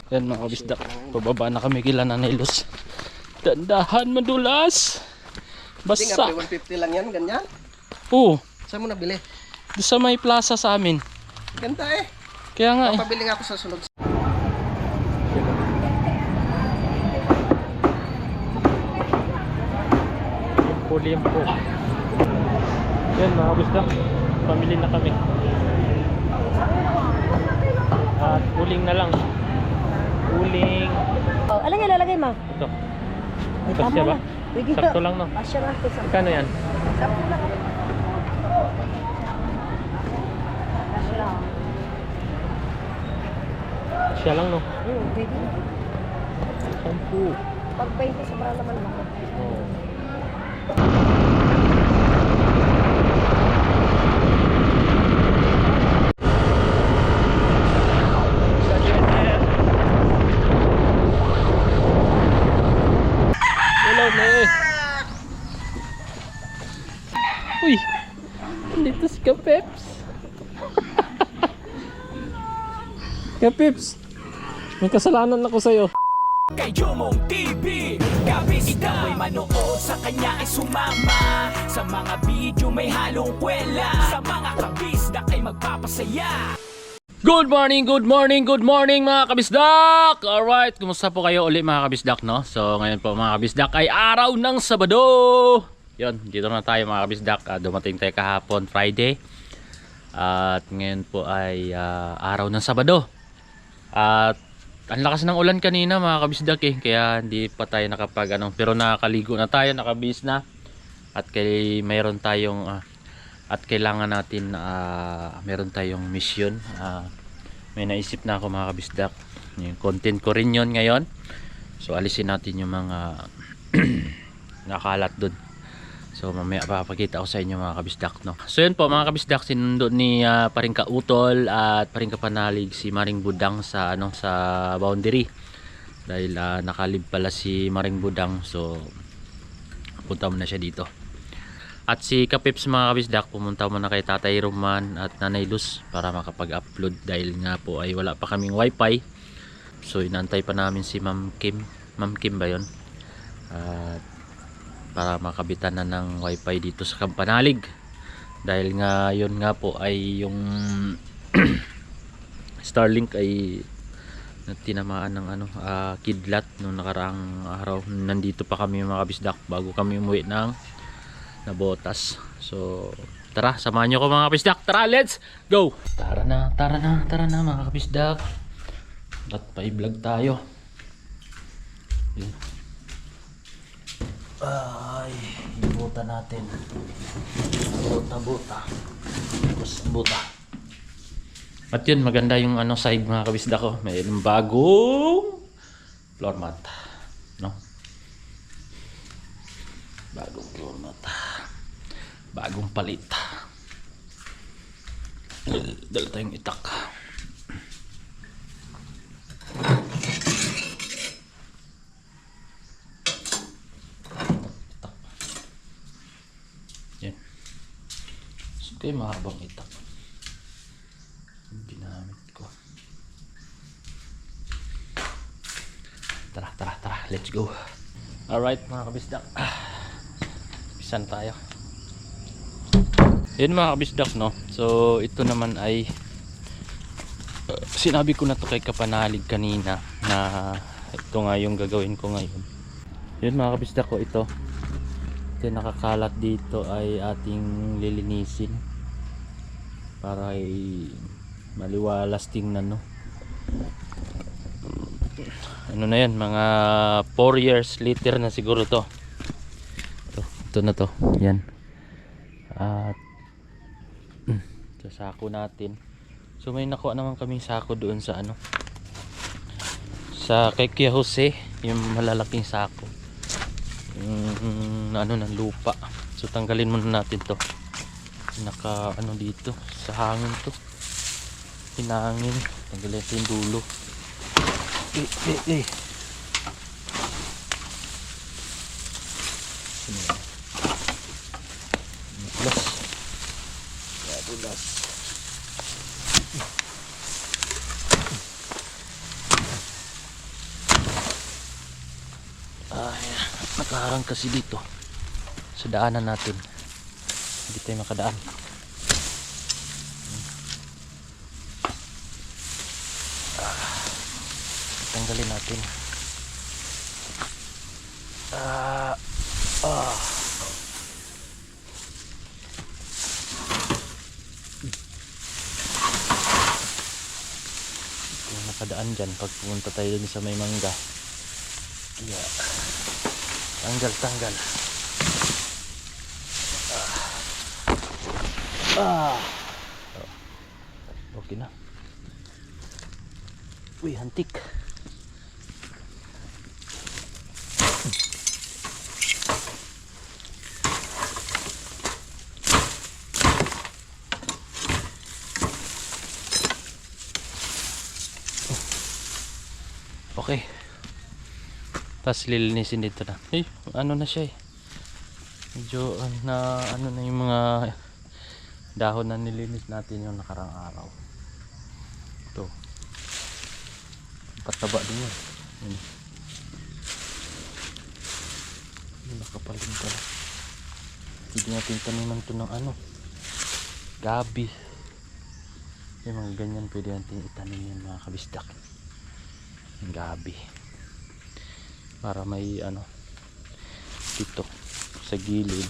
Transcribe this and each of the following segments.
Yan mga kabisdak, pababa na kami kila Nanay Luz. Dandahan, madulas. Hindi nga, Basta. 150 lang yan, ganyan. Oo, Saan mo nabili? doon sa may plaza sa amin. Ganda eh. Kaya nga eh. Papabili nga ako sa sunod. Limpo. Yan mga kabisdak, pamili na kami. At uling na lang. Uling. Oh, alam nga lalagay mo? Ito. Ay, Kasya ba? Sige. Sakto lang no? Kasya lang. Kano yan? Sakto lang. Kasya lang. Kasya lang no? Pwede. Sampu. Pag 20, sobrang naman ako. Oh. Hello, May. Uy, dito si Kapeps. Kapeps, may kasalanan ako sa'yo. Kay Jomong TV, kabisda may manood sa kanya ay sumama. Sa mga video may halong kwela. Sa mga kabisda ay magpapasaya. Good morning, good morning, good morning mga kabisdak! Alright, kumusta po kayo ulit mga kabisdak, no? So ngayon po mga kabisdak ay araw ng Sabado! Yun, dito na tayo mga kabisdak. Dumating tayo kahapon, Friday. At ngayon po ay araw ng Sabado. At ang lakas ng ulan kanina mga kabisdak eh. Kaya hindi pa tayo nakapag pero nakaligo na tayo, nakabis na. At mayroon tayong at kailangan natin meron tayong mission. May naisip na ako mga kabisdak. Yung content ko rin yun ngayon. So alisin natin yung mga nakalat dun. So mamaya papakita ko sa inyo mga kabisdak, no? So yun po mga kabisdak, sinundo ni Paring Kautol at Paring Kapanalig si Maring Budang sa sa boundary. Dahil nakalib pala si Maring Budang, so punta muna siya dito. At si Kapips mga kabisdak, pumunta muna kay Tatay Roman at Nanay Luz para makapag-upload dahil nga po ay wala pa kaming wifi. So inantay pa namin si Ma'am Kim. Ma'am Kim ba yun? Para makabitan na ng wifi dito sa Kampanalig. Dahil nga yun nga po ay yung Starlink ay tinamaan ng kidlat noong nakaraang araw. Nandito pa kami mga kabisdak bago kami umuwi ng Nabotas. So tara, samahan nyo ko mga kabisdak. Tara, let's go! Tara na mga kabisdak. At pa-vlog tayo. Yun. Ay, ibuta natin. Buta. Tapos buta. At yun, maganda yung side mga kabisdak ko. May bagong floor mat. No? Bagong floor mat. Bagong palit. Dala tayong itak. Yan. So kayo mahabang itak. Yung ginamit ko. Tara. Let's go. Alright mga kabisdak. Pisan tayo. Yan mga kabisdak, no? So ito naman ay sinabi ko na to kay Kapanalig kanina na ito nga yung gagawin ko ngayon. Yan mga kabisdak ko, ito nakakalat dito ay ating lilinisin para ay maliwalas tingnan, no? Ano na yan, mga 4 years later na siguro to. Ito na to, yan. At sa sako natin. So may nakuha naman kaming sako doon sa sa kay Kuya Jose, yung malalaking sako. Yung ng lupa. So tanggalin muna natin to. Naka dito sa hangin to. Hinangin. Tanggalin natin yung dulo. Plus. nakaharang kasi dito sa daanan natin. Hindi tayo makadaan. Tanggalin natin. Kung nakadaan dyan pag pumunta tayo dun sa may mangga. Kaya tanggal. Okay na. Uy, hantik. Okay. Tapos lilinisin dito na. Ano na siya eh. Medyo ano na yung mga dahon na nilinis natin yung nakarang araw. Ito. Pataba din yun. Nakapal din pala. Pwede natin taniman ito ng gabi. Yung mga ganyan pwede natin itanim yung mga kabisdak. Yung gabi. Para may dito sa gilid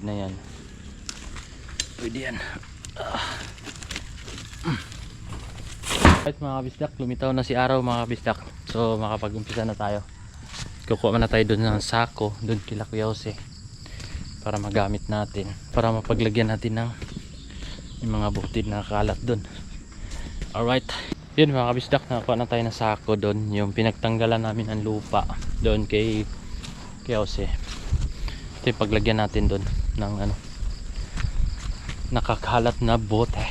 na yan pwede yan. Right mga kabisdak, lumitaw na si araw mga kabisdak, so makapag-umpisa na tayo. Kukuha na tayo doon ng sako doon kila Kuya Jose para magamit natin, para mapaglagyan natin ng yung mga bukid na kalat doon. Alright, yun mga kabisdak, nakakuha na tayo ng sako doon, yung pinagtanggalan namin ng lupa doon kay Jose. Ito yung paglagyan natin doon ng nakakalat na bote,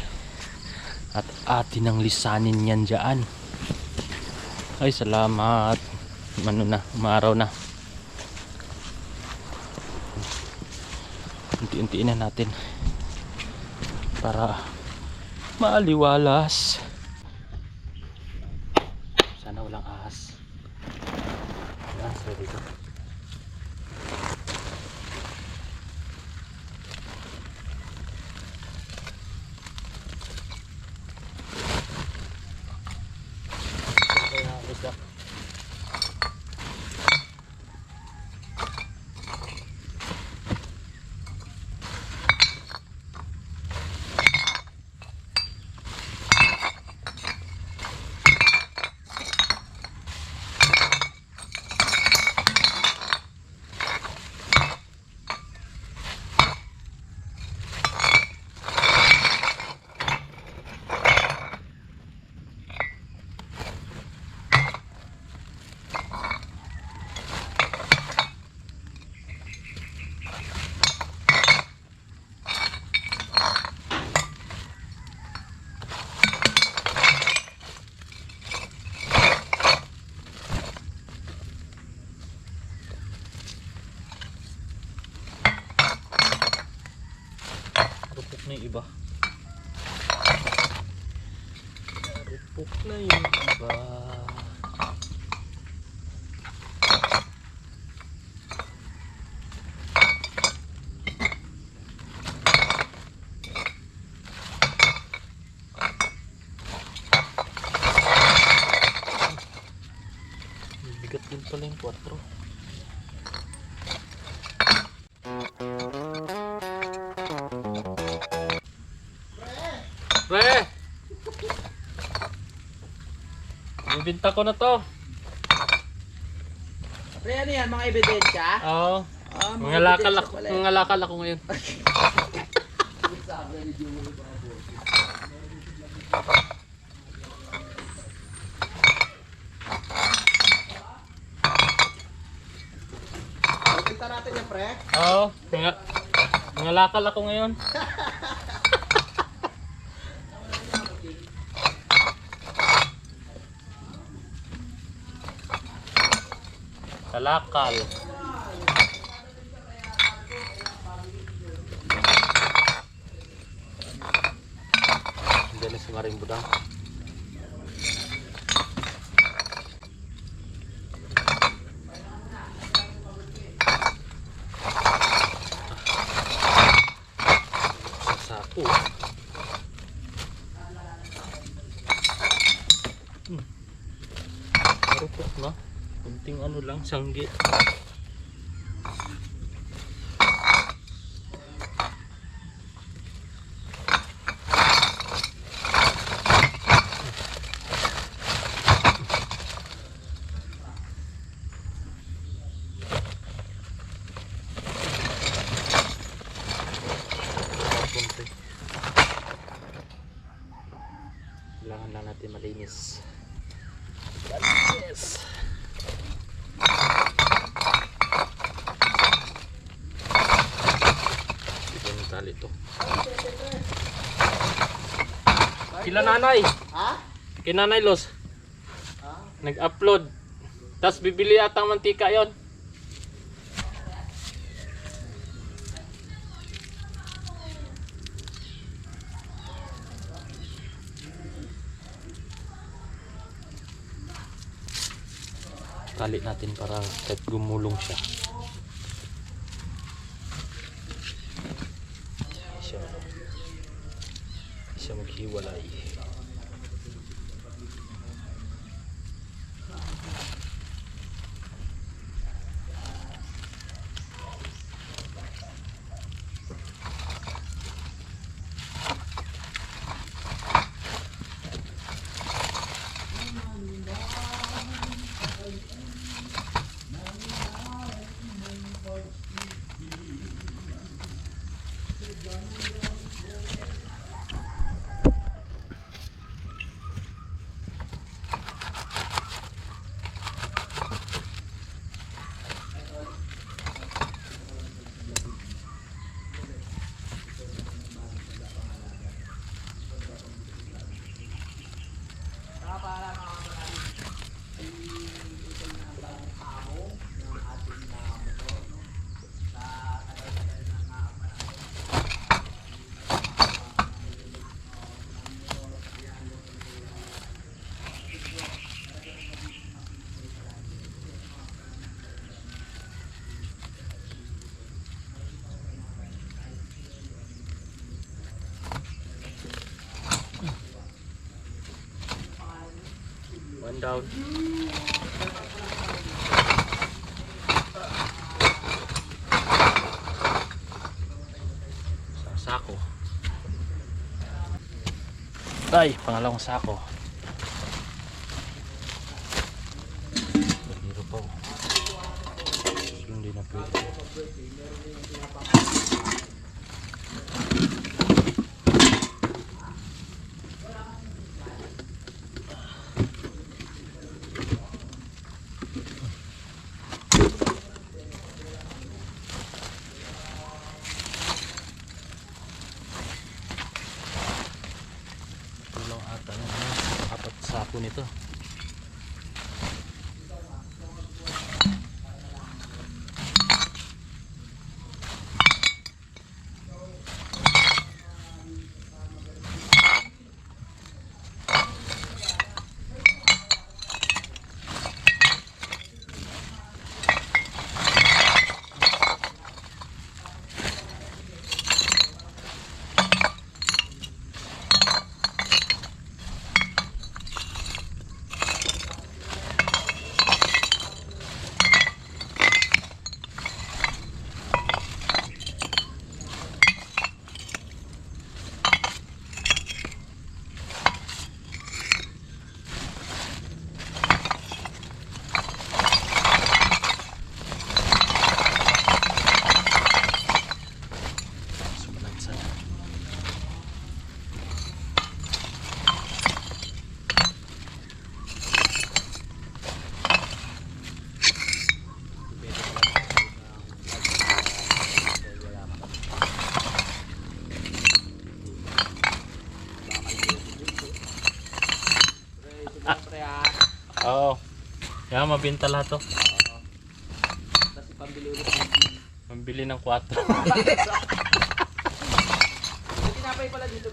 at atin ang lisanin yan dyan. Ay salamat, umaraw na. Unti-untiin na natin para maaliwalas. Sana walang ahas. Ahas ba dito? Rupok na yung iba. Rupok na yung iba. Bigat din pala yung 4. Pre! Bibinta ko na to. Pre, ano yan? Mga ebidensya? Oo. Mangalakal ako ngayon. Kita natin yan, pre. Oo. Mangalakal ako ngayon. Kalakal. Diyan na si Maring Budang. Marupok na. Kunting ano lang, sanggi. Kailangan lang natin malinis. Yes. Ibang tali to. Kila nanay. Ha? Kila nanay Los. Nag-upload. Tapos bibili atang mantika yon. Tali natin para kahit gumulong siya. Siya maghiwalay. One down. Sako. Ay, pangalawang sako. Mahiro pa. Hindi na pwede. Apat sako nito. Oo. Kaya mabinta lahat to. Kasi pambili ulit. Pambili ng 4. May tinapay pala dito.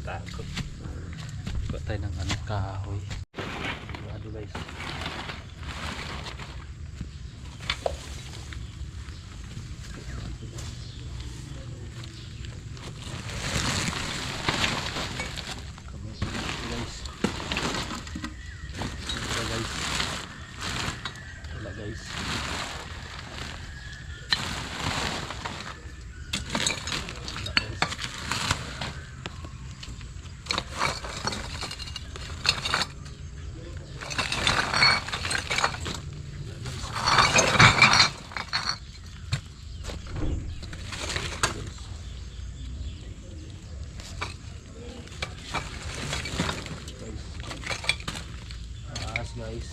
Takot. Kuha tayo ng ano, kahoy. Sigurado guys. Kami guys. Wala guys. Guys.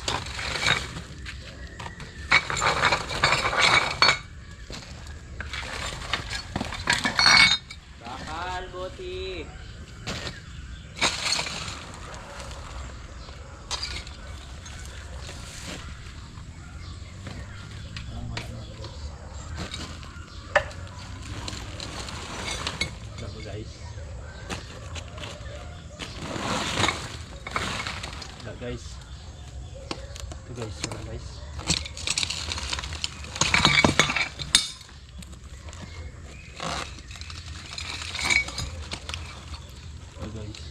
Bakal, boti. Ito guys. Ito guys. Ito guys, wala guys. Ito guys.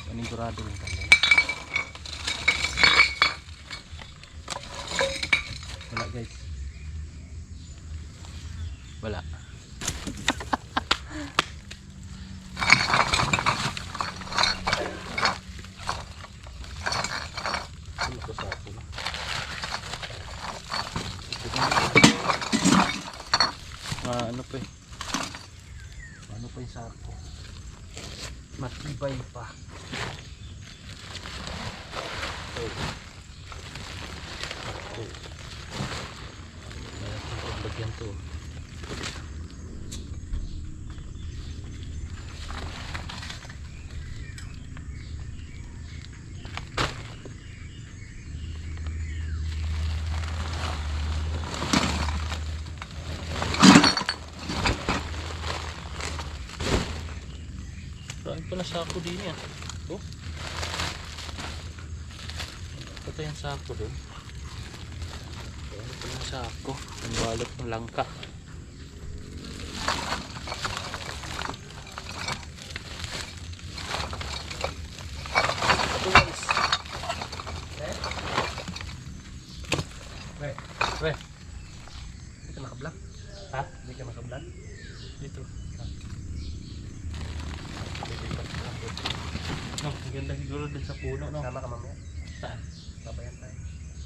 Panigurado yung kanya. Wala guys. Wala. Ano ko sa akin? Ano pa eh? Ano pa yung sako? Matibay pa. Oh. Oh. Kaya itong paglagyan to. Marami pala sako din yan. Oh. Ito yung sako doon. Marami pala sako. Ang balot ng langka. Ito guys. Pre. Hindi ka naka-vlog? Ha? Hindi ka naka-vlog? Dito. No, ang ganda siguro din sa puno, no? Sama ka mamaya. Saan? Babayan tayo.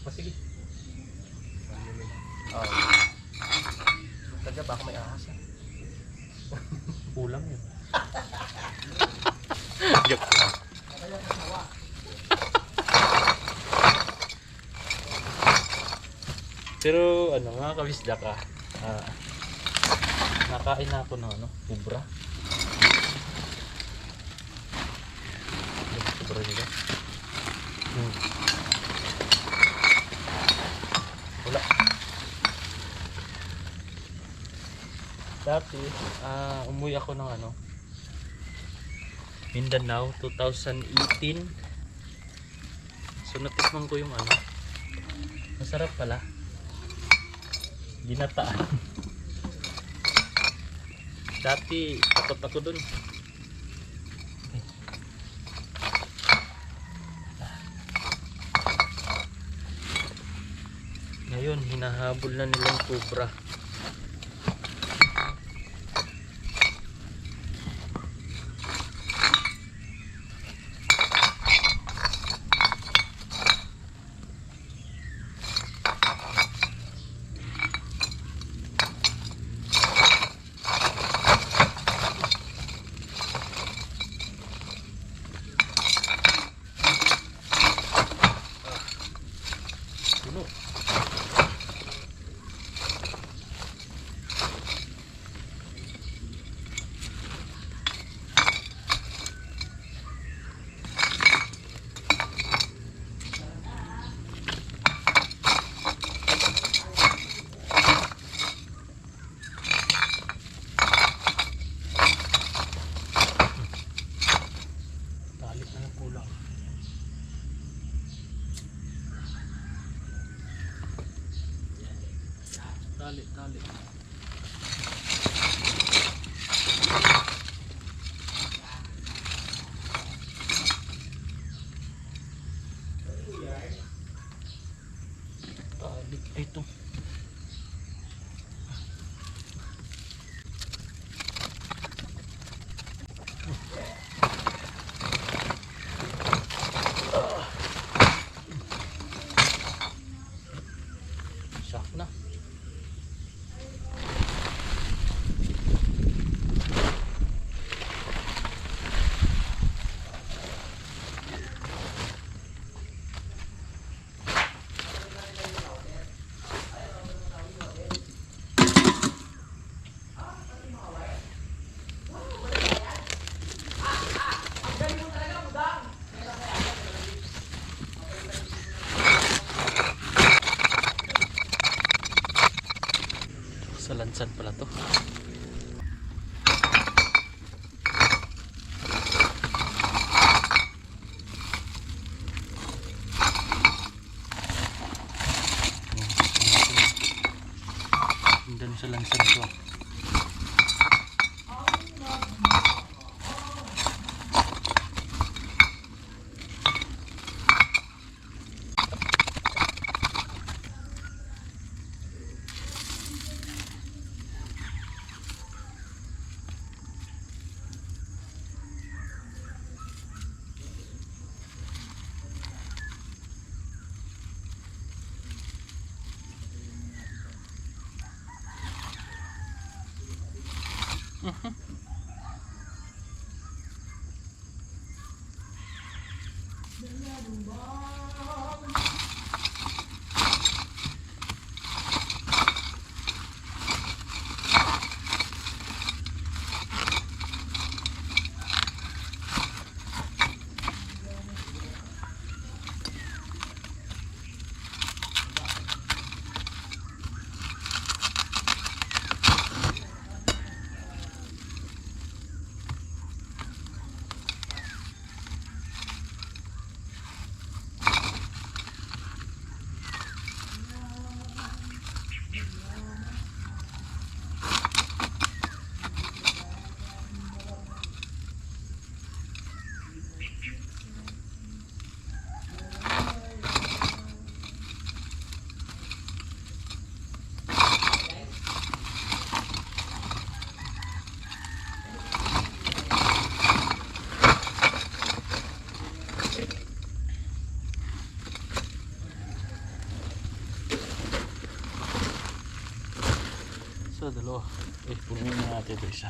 O sige. Oo. Taga baka may ahas ah. Kulang yun. Joke lang. Pero ano mga kabisdak nakain na ako ng ano, kubra. Yung kubra nila. Wala. Dati, umuwi ako ng ano, Mindanao 2018. So natikman ko yung ano, masarap pala. Ginataan. Dati takot ako dun. Ngayon hinahabol na nilang kubra. Puno. Anong kulang? Tali, tali. Tali, ito. Shock na. Sa lansan pala to. Doon sa lansan to. So, dalawa. Punuin na natin ito isa.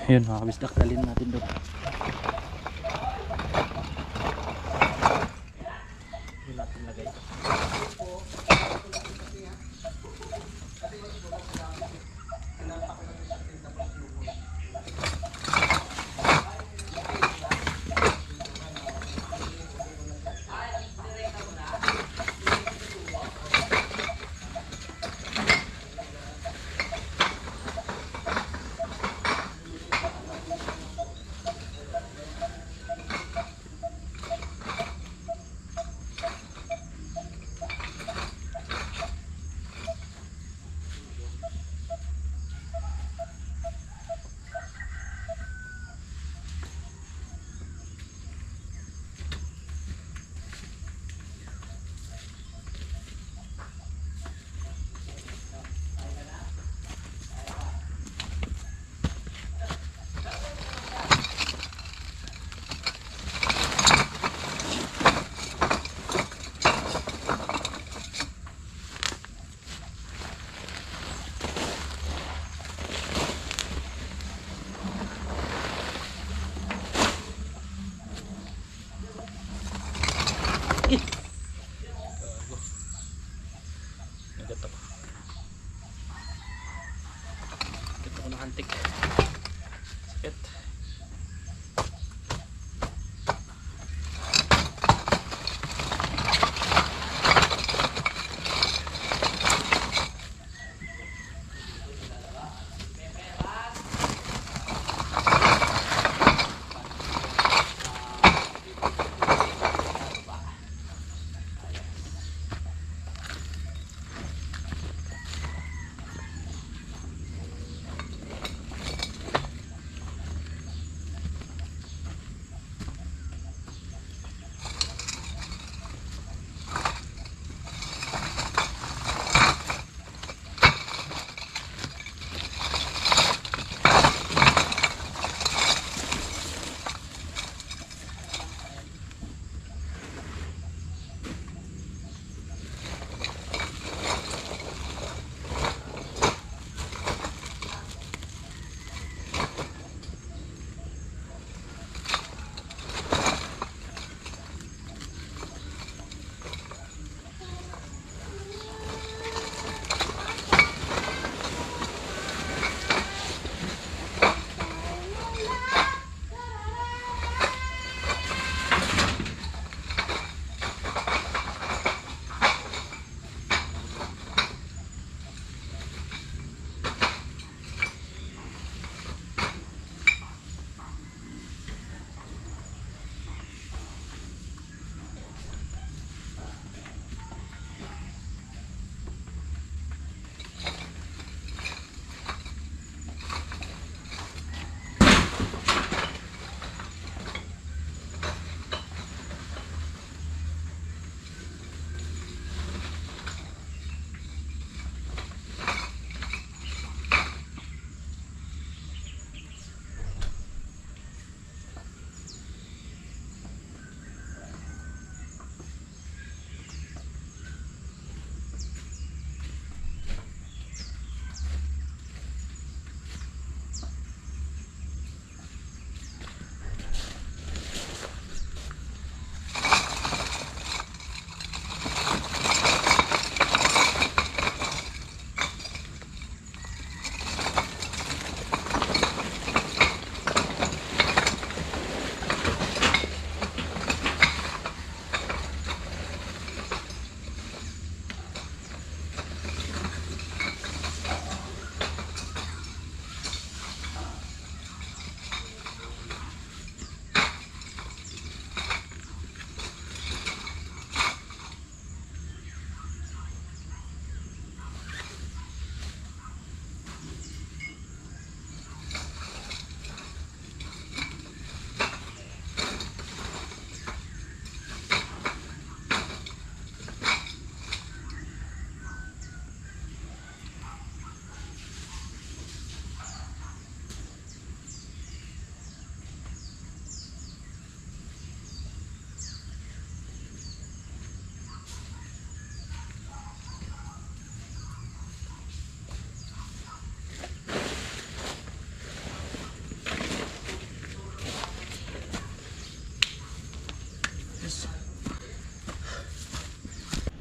Ayun mga kabisdak, dalhin natin doon. Yun natin lagay. Nagat ako. Nagat ako ng antik. Sakit.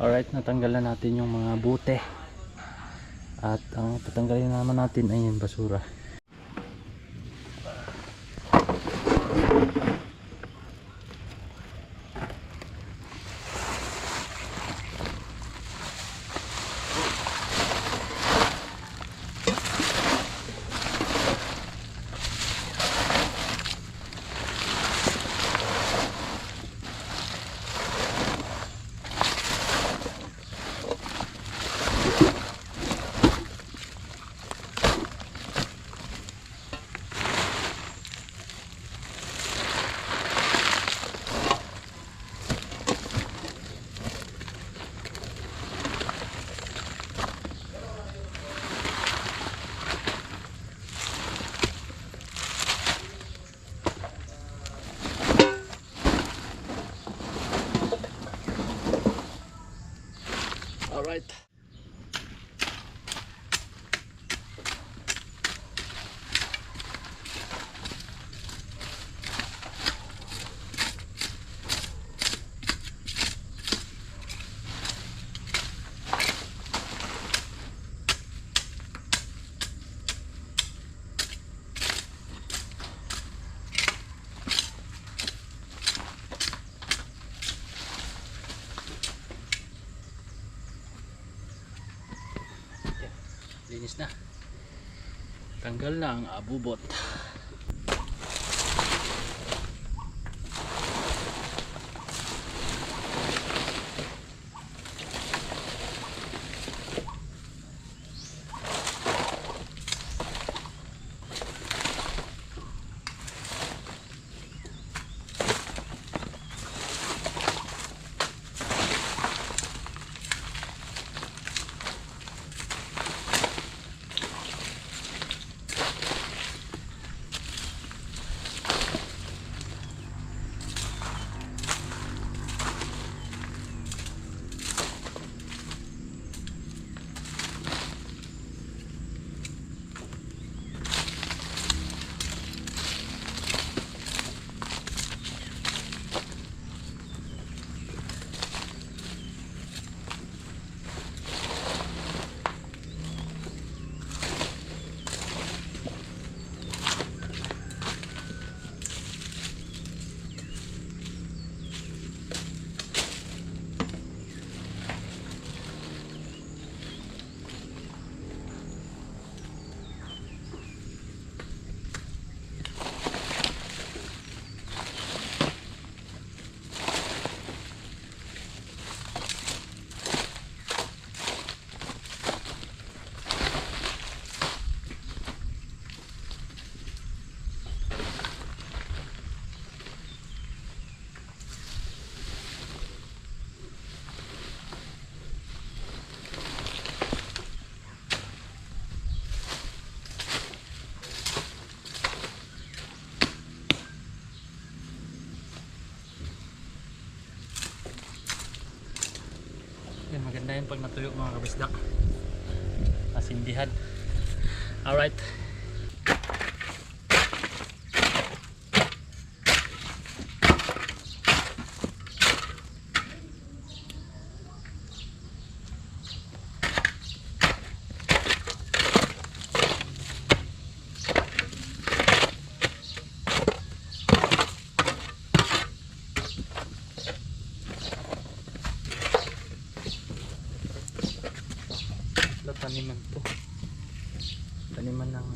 Alright, natanggal na natin yung mga bute. At ang tatanggalin naman natin ay yung basura. Alright. Linis na. Tanggal na ang abubot. Yan, maganda yun pag natuyo mga kabisdak. Masindihan. Alright. Taniman to. Taniman ng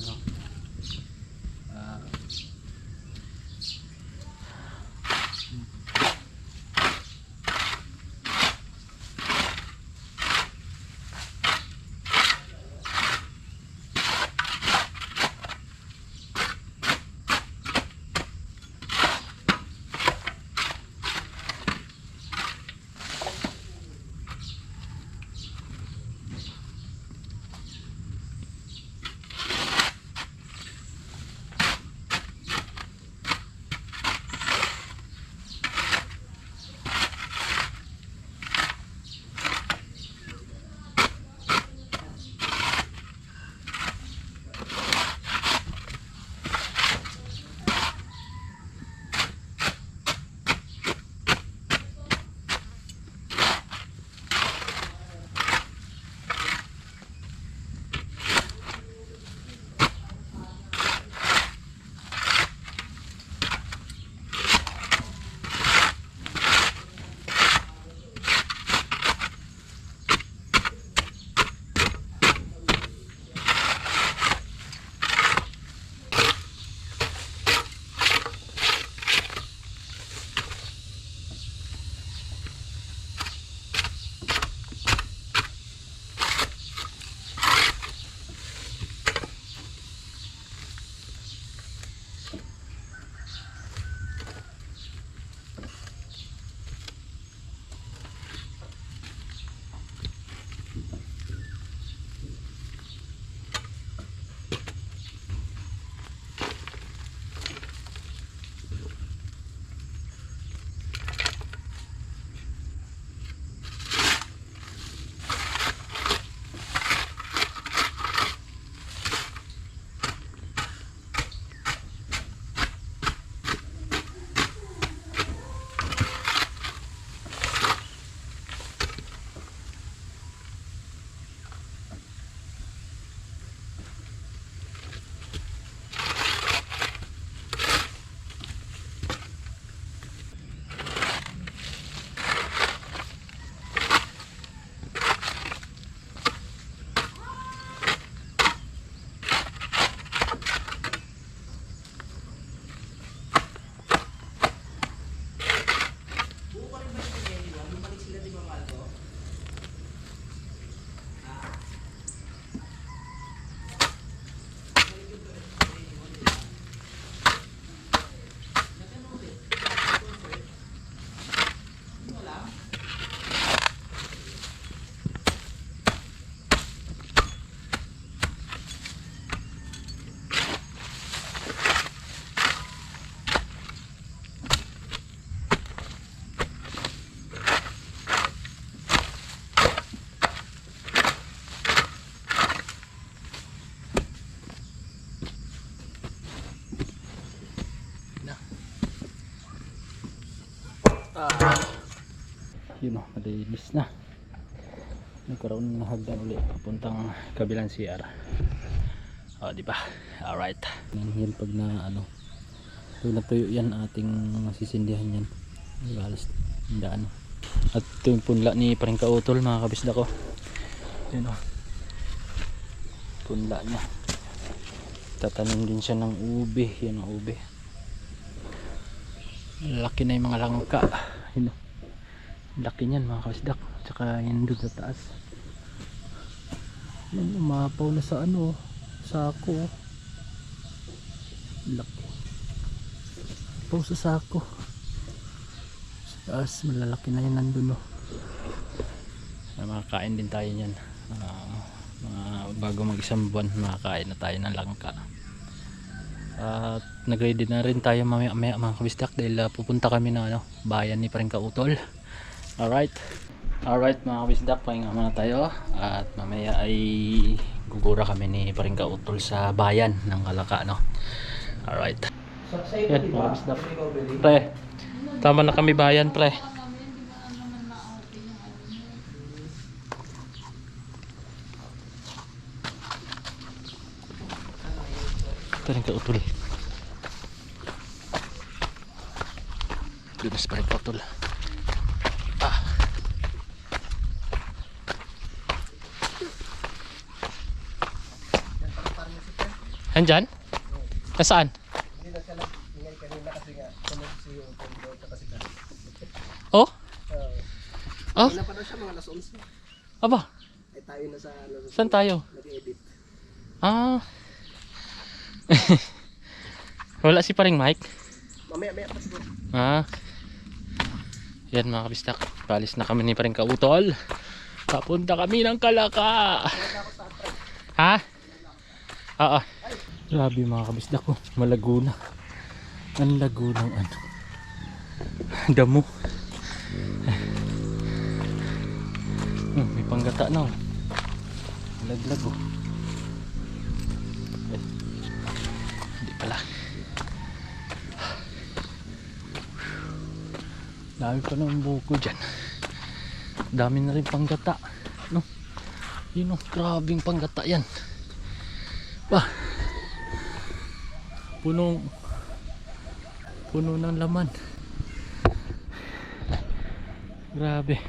Yun o, malinis na. Nagkaroon ng hagdan ulit papuntang kabilang CR. O, di ba? Alright. Yan pag na ano, pag natuyo yan ating masisindihan yan. Alas daan. At ito yung punla ni Paring Kautol, mga kabisda ko. Yun o, punla niya. Tatanim din siya ng ube. Yan ang ube. Laki na yung mga langka. Yun o, laki niyan mga kabisdak. Tsaka yan doon sa taas. Yan, umapaw na sa ano, sako. Laki. Umapaw sa sako. Sa taas, malalaki na yan nandun o. Makakain din tayo yan. Bago mag isang buwan, makakain na tayo ng langka. At nag-ready na rin tayo mamaya mga kabisdak dahil pupunta kami ng ano, bayan ni Paring Kautol. Alright mga kabisdak, pahinga muna tayo at mamaya ay gugura kami ni Paring Kautol sa bayan ng Kalaka, no? Alright. Yan mga kabisdak. Pre, tama na kami bayan, pre. Paring Kautol. Dunas Paring Kautol. Andyan? Nasaan? Hindi na siya ingay kanina kasi nga sunod si yung kondo kasi ka. Oh? Oh? Wala pa daw siya mga alas 11. Aba, Ay tayo na sa ano. saan tayo? Nag-edit. Ah. Wala si Paring Mike? Mamaya pa siguro. Ah. Yan mga kabistak, palis na kami ni Paring Kautol. Papunta kami ng Kalaka. Ha? Oo. Grabe mga kabisdak ko, malago na. Ang lago ng ano, damo. May panggata na oh. Laglag oh. Hindi pala. Dami pa ng buko dyan. Dami na rin panggata, no? Yun oh, grabing panggata yan. Bah, puno ng laman. Grabe,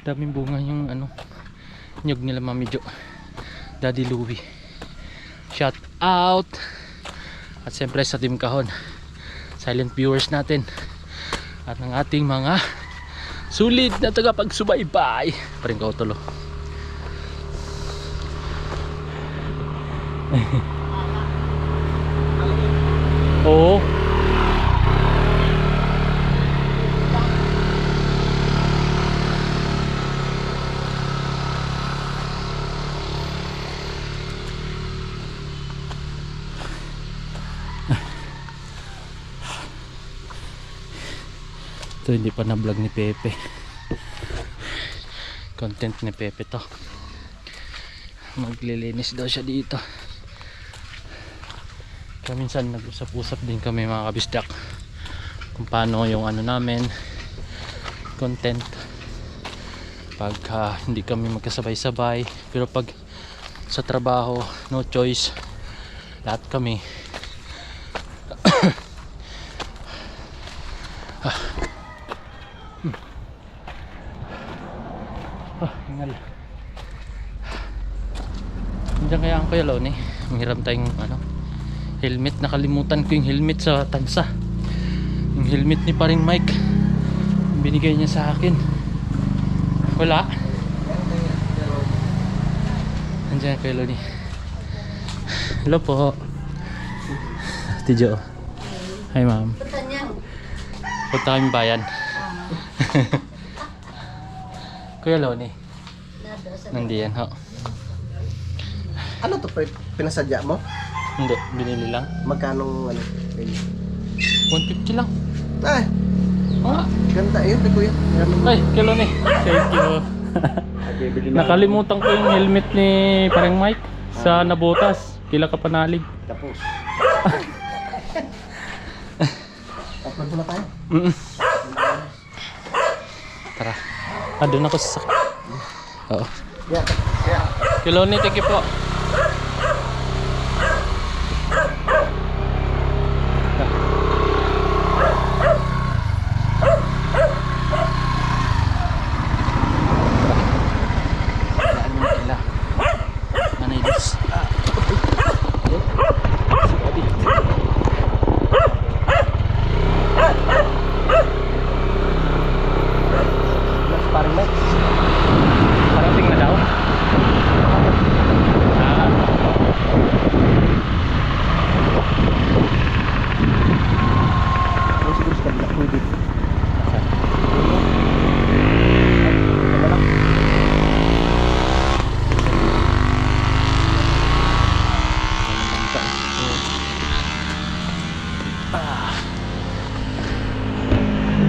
daming bunga yung ano, nyug nila Mami Jo, Daddy Louie. Shout out. At siyempre sa Team Kahon, silent viewers natin, at ng ating mga sulit na tagapagsubaybay. Paring Kautol. Oo. Ito hindi pa na vlog ni Pepe. Content ni Pepe to. Maglilinis daw siya dito. Minsan nag-usap-usap din kami mga kabisdak kung paano yung ano namin content pag hindi kami magkasabay-sabay, pero pag sa trabaho no choice, lahat kami. Hingal. Diyan kaya ang Kuya Loni, manghiram tayong ano, helmet. Nakalimutan ko yung helmet sa tansa. Yung helmet ni Paring Mike, binigay niya sa akin. Wala. Andiyan kay Loni. Hello po. Tijo. Hi ma'am. Punta kami bayan. Kuya Loni. Nandiyan ho. Ano to pinasadya mo? Hindi, binili lang. Magkano ano? 150 lang. Ay, Oh. ganda yun, kuya. Ay, Kuya Loni. Thank you. Nakalimutan ko yung helmet ni Paring Mike sa nabutas. Kila ka panalig. Tapos. Upload mo na tayo. Tara. doon ako sa sakit. Oo. Yeah. Yeah. Kiloni, thank you po. Parang Mike. Parating na daw. Siguro sa kabila. Pwede.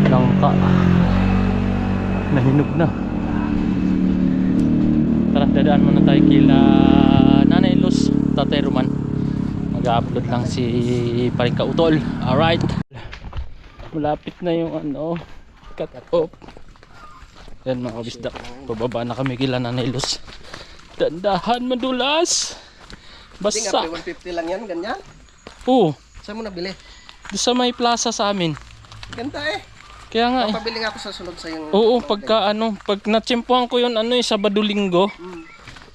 Langka. Nahinog na. Tara, dadaan muna tayo kila Nanay Luz, Tatay Roman. Mag-upload lang si Paring Kautol. Alright. Malapit na yung ano, cut off. Yan mga kabisdak. Pababa na kami kila Nanay Luz. Dandahan, madulas. Hindi nga, Basta. 150 lang yan, ganyan. Oo. Saan mo nabili? Doon sa may plaza sa amin. Ganda eh. Kaya nga eh. Papabili nga ako sa sunod sa yung... Oo, pagka ano, pag natsimpuhan ko yun, ano eh, Sabado Linggo.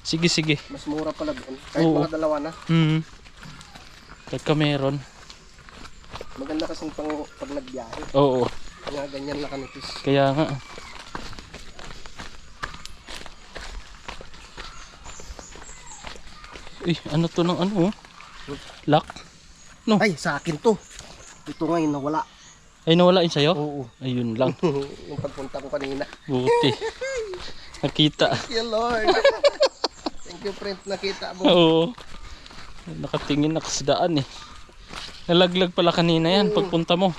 Sige, sige. Mas mura pala doon. Kahit Oo. mga dalawa na. Pagka meron. Maganda kasing pang pag nagbiyahe. Oo, Nga ganyan na kanipis. kaya nga. Ano to ng ano? Lock? No. Ay, sa akin to. Ito ngayon nawala. Ay, nawala yun sa'yo? Oo. Ayun lang. Yung pagpunta ko kanina. Buti. Nakita. Thank you, Lord. Thank you, friend. Nakita mo. Oo. Nakatingin na sa daan eh. Nalaglag pala kanina yan pagpunta mo.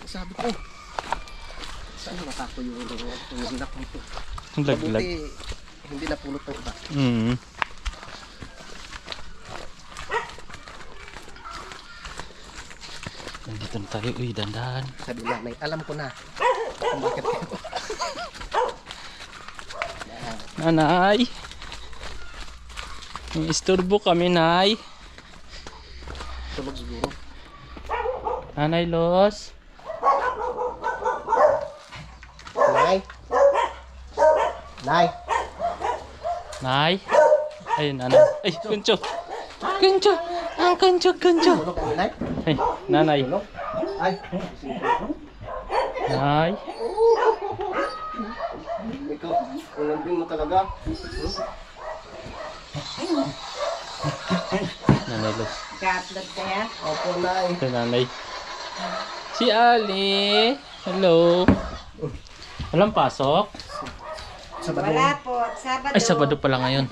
Sabi ko, saan natako yung anak nito? Nalaglag. Mabuti, hindi napulot ng iba. Nandito na tayo. Uy, dandahan. Sabi nanay, alam ko na kung bakit ito. Nanay. Isturbo kami, Nay. Tulog siguro. Nanay Los. Nay? Nay? Nay. Ay, nanay. Ay, Kuncho. Kuncho. Ang Kuncho, Kuncho. Tulog kami, Nay? Ay, nanay. Tulog? Ay, Nay. ikaw, ulambing mo talaga. Nanay Los. Ka-upload kaya? Opo, Nay. Ito, nanay. Si Ali. Hello. Walang pasok? Sabado. Wala po. Sabado. Ay, Sabado pala ngayon.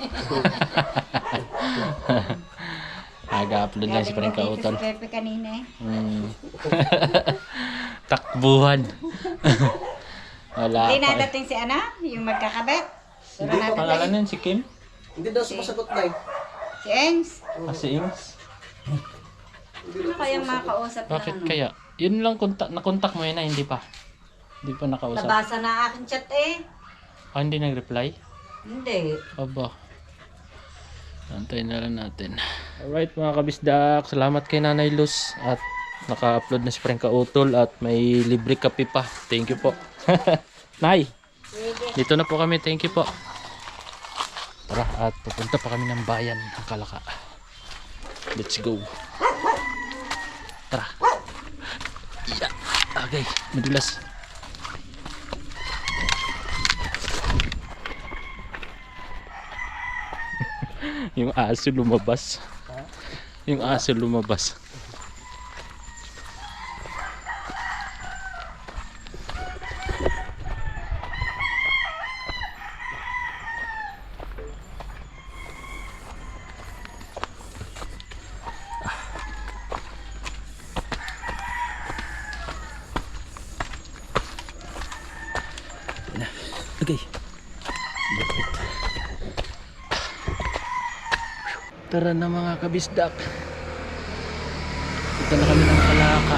Aga-upload lang si Paring Kautol. Si Pepe kanina eh. Takbuhan. Wala Hindi pa eh. nadating si Ana, yung magkakabit. Pero Pangalan nadating nun si Kim? Hindi daw sumasagot, Nay. si Engs. Si Ings? Ano kaya makakausap na Bakit ano? kaya? Yun lang nakontak mo yun na hindi pa. Hindi pa nakausap. Nabasa na aking chat eh. Hindi nag-reply? Hindi. Aba. Antayin na lang natin. Alright mga kabisdak. Salamat kay Nanay Luz. At naka-upload na si Paring Kautol. At may libre kape pa. Thank you po. Nay. Dito na po kami. Thank you po. Tara. At pupunta pa kami ng bayan ng Kalaka. Let's go. Tara. Yeah. Okay. Madulas. Yung aso lumabas. Yung aso lumabas. Okay. Tara na mga kabisdak. Dito na kami ng Kalaka.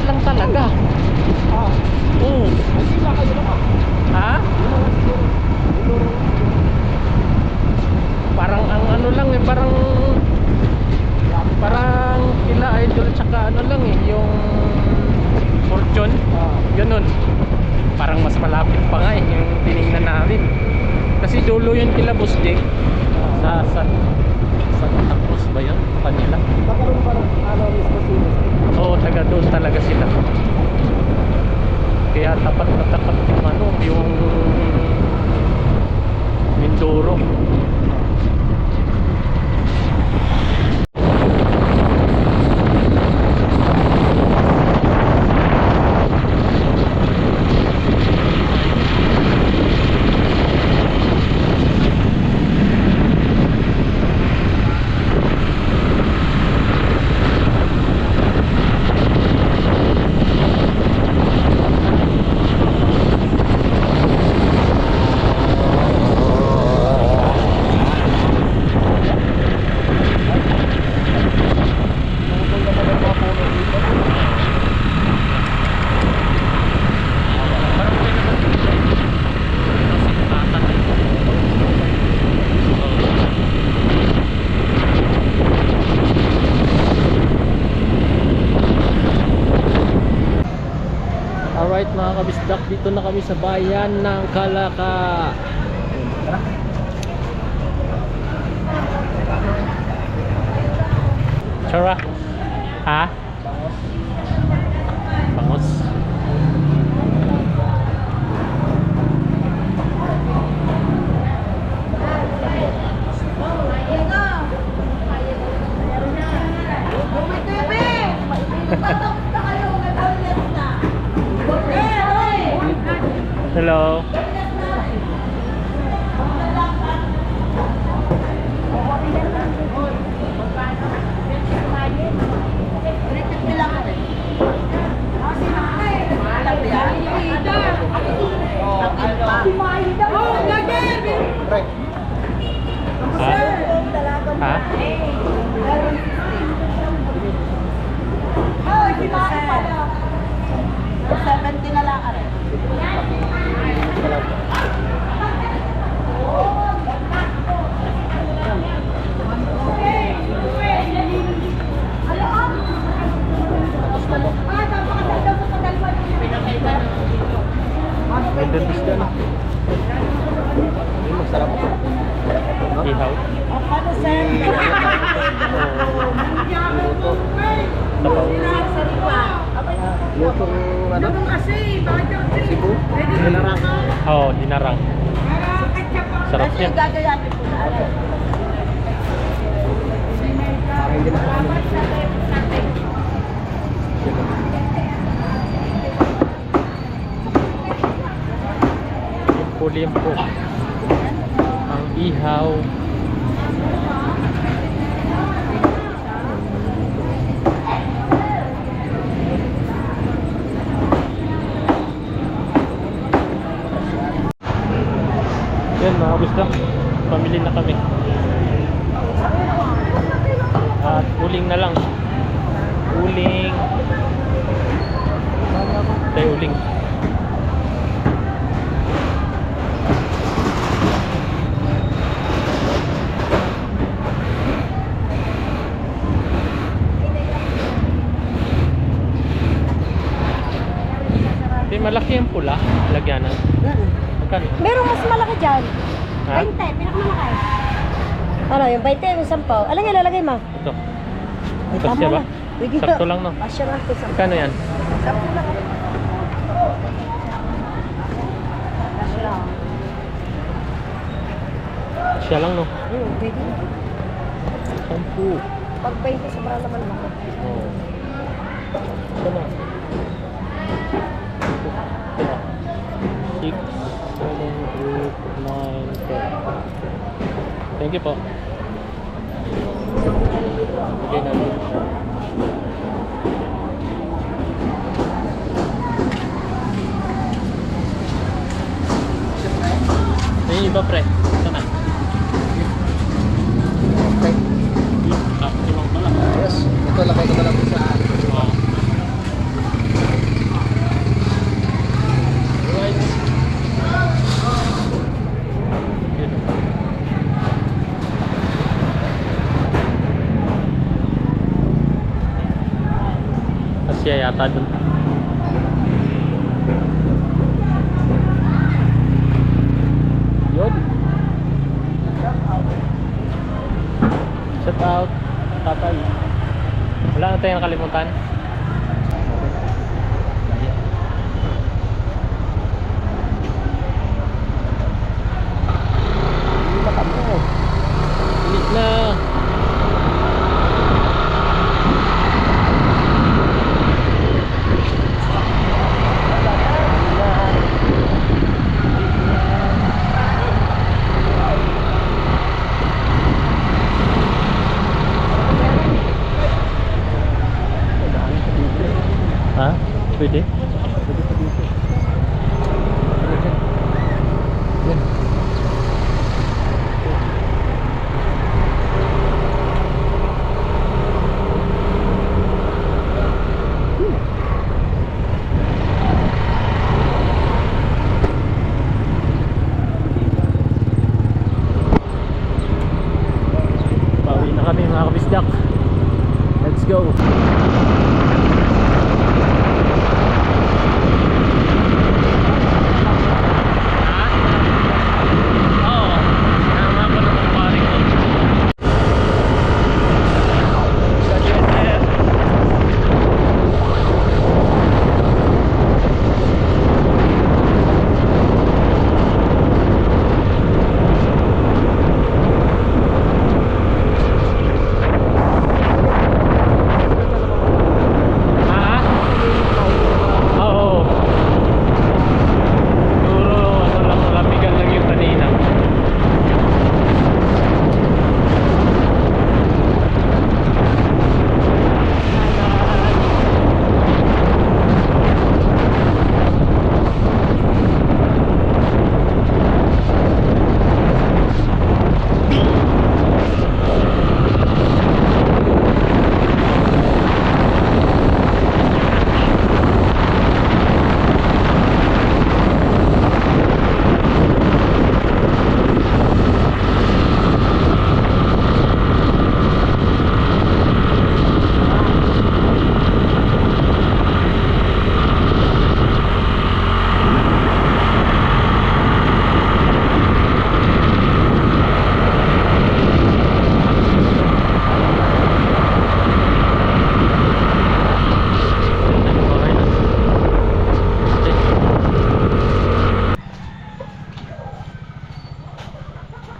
lang talaga. Oo. Ha? Parang ang ano lang eh, parang kila Idol tsaka ano lang eh, yung Fortune. Ganun. Parang mas malapit pa nga eh, yung tiningnan namin. Kasi dulo yun kila Boss Jake. Sa Santa Cruz ba yun? Kanila. Nakaroon parang mismo sino. Oo, taga doon talaga sila. Kaya tapat na tapat yung ano, yung Mindoro. Alright mga kabisdak, dito na kami sa bayan ng Kalaka. Chara? Ha? Bangos. Hello. Ha? Ha? Ganda na. Masarap ako. Ihaw. Lutong ano? Cebu? Dinarang. Oo, dinarang. Sarap yan. Parang hindi na ako. Limpo. Ang ihaw. Yan mga gusto. Pamili na kami. At uling na lang. Uling. Tayo uling. Malaki yung pula, lagyanan. Magkano? Merong mas malaki dyan. Ha? 20, pinakamalaki. Ano, yung 20, yung 10. Alam nga, lalagay mo. Ito. Ay, Kasya tama ba? na. Pwede Sakto lang, no? Kasya lang ito. Magkano yan? 10 lang. Kasya lang. Siya lang, no? Pwede. 10. Pag 20, sobrang naman laki. Oh. Ito na. 6, 7, 8, 9, 10. Thank you po. Okay na. May iba pre. Ito na. Okay. Limang pala. Yes. Ito lagay ko na lang sa Wow. siya yata dun. Yun. Shout out, tatay. Wala na tayong nakalimutan. Init na. Ha? Pwede? Bawi na kami mga kabisdak. Let's go.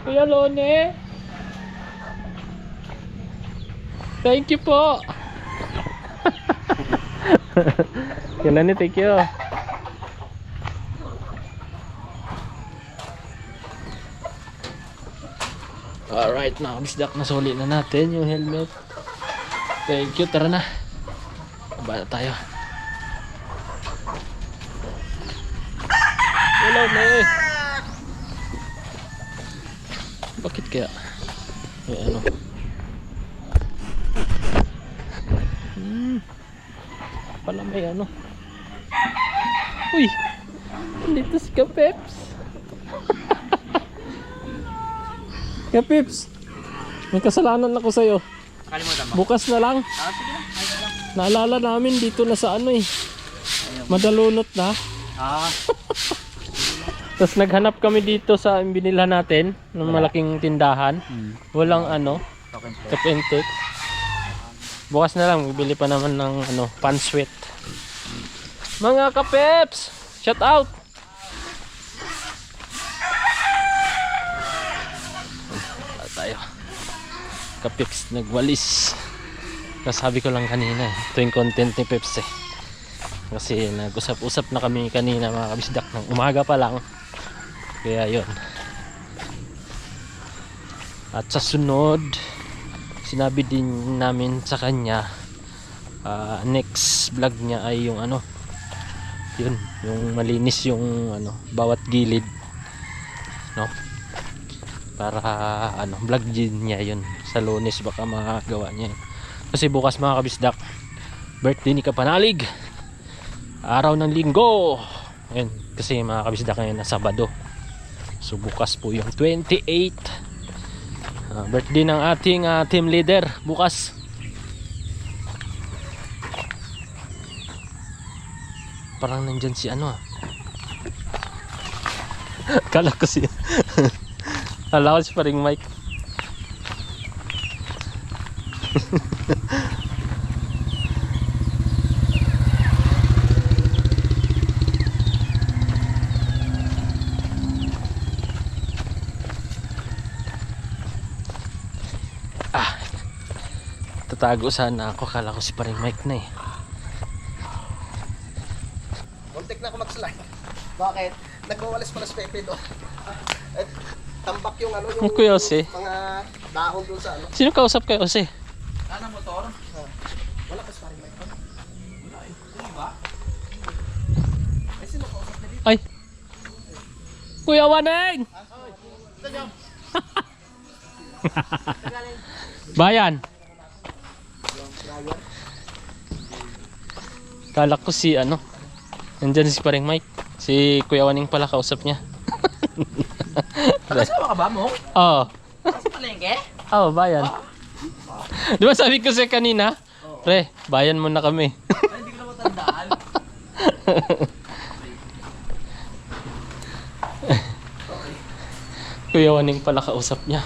Kuya Lone. Thank you po. Kuya Lone, thank you. Alright, nakabisdak na suli na natin yung helmet. Thank you, tara na. Baba na tayo. Hello, Lone. Bakit kaya? May ano? Pala may ano? Uy! Dito si Kapeps! Kapeps! May kasalanan ako sa'yo. Nakalimutan mo? Bukas na lang. Sige. Naalala namin dito na sa ano eh. Madalunot na. Tapos naghanap kami dito sa binilhan natin ng malaking tindahan. Walang ano, top and take. Bukas na lang, bibili pa naman ng ano, pansweet. Mga kapeps! Shout out! Wala tayo. Kapeps nagwalis. Kasabi ko lang kanina eh. Ito yung content ni Peps eh. Kasi nag-usap-usap na kami kanina mga kabisdak ng umaga pa lang. Kaya yun. At sa sunod, sinabi din namin sa kanya, next vlog niya ay yung ano, yun, yung malinis yung ano, bawat gilid, no? Para ano, vlog din niya yun. Sa Lunes baka magawa niya. Kasi bukas mga kabisdak, birthday ni Kapanalig. Araw ng linggo. Ayun, kasi mga kabisdak ngayon na Sabado. So bukas po yung 28. Birthday ng ating team leader bukas. Parang nandyan si ano ah. Kala ko si... Kala ko si paring Mike. Tatago sana ako. Kala ko si paring Mike na eh. Muntik na ako mag-slide. Bakit? Nagwawalis pala si Pepe doon. At tambak yung ano, yung Kuya Jose. mga dahon doon sa ano. Sino kausap kayo, Jose? Ano motor? Wala pa si paring Mike. Wala eh. Hindi ba? Eh, sino kausap na dito? Ay! Kuya Waneng! Bayan! Kala ko si ano, nandyan si paring Mike. Si Kuya Waneng pala kausap niya. Nakasama ka ba mo? Oo. Sa palengke? Oo, bayan. Di ba sabi ko sa'yo kanina? Pre, bayan muna kami. Ay, hindi ko na matandaan. Kuya Waneng pala kausap niya.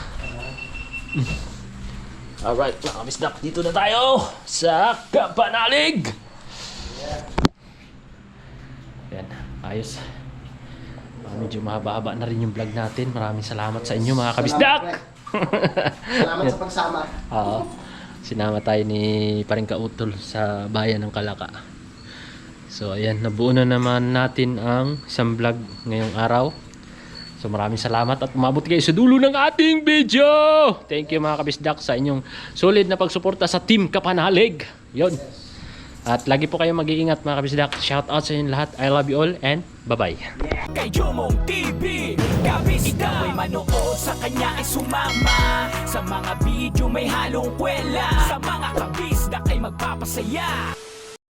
Alright, mga kabisdak, dito na tayo sa Kapanalig! Yan, ayos. Medyo mahaba-haba na rin yung vlog natin. Maraming salamat sa inyo mga kabisdak! Salamat sa pagsama. Oo. Sinama tayo ni Paring Kautol sa bayan ng Kalaka. So ayan, nabuo na naman natin ang isang vlog ngayong araw. So maraming salamat at umabot kayo sa dulo ng ating video. Thank you mga kabisdak sa inyong solid na pagsuporta sa Team Kapanalig. Yon. At lagi po kayong mag-iingat mga kabisdak. Shout out sa inyo lahat. I love you all and bye-bye. Kay Jomong TV, kabisdak ay manood, sa kanya ay sumama. Sa mga video may halong kwela, sa mga kabisdak ay magpapasaya.